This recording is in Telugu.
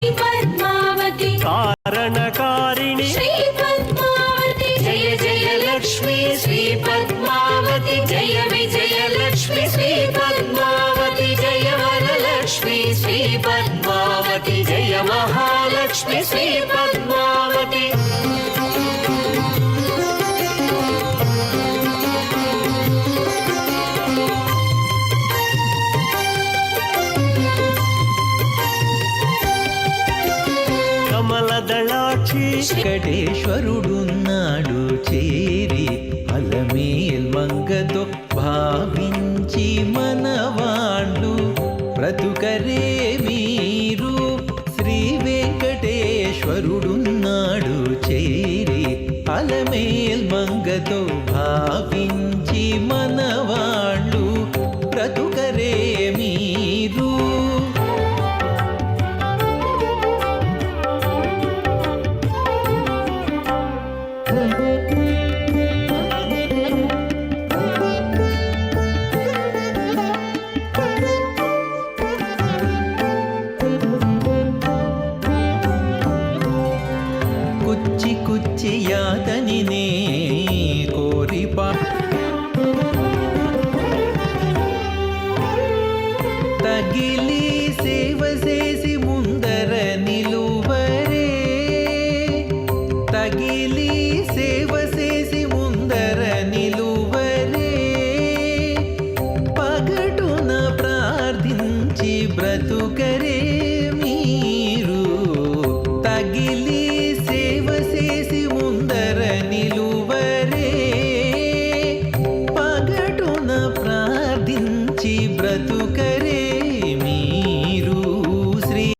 पद्मावती कारणकारिणि श्री पद्मावती जय जय लक्ष्मी श्री पद्मावती जय विजयलक्ष्मी श्री पद्मावती जय वरलक्ष्मी श्री पद्मावती जय महालक्ष्मी श्री पद्मावती కమలదళాక్షి వెంకటేశ్వరుడున్నాడు చేరి అలమేల్ మంగతో భావించి మనవాళ్ళు బ్రతుకరే మీరు. శ్రీ వెంకటేశ్వరుడున్నాడు చేరి అలమేల్ మంగతో భావించి మనవాళ్ళు బ్రతుకరే మీరు. కుచ్చి కుచ్చి యాతనినే కోరి తగిలి సేవ చేసి ముందర నిలువరే. తగిలి సేవ చేసి ముందర నిలువరే. పగటున ప్రార్థించి బ్రతుకరే.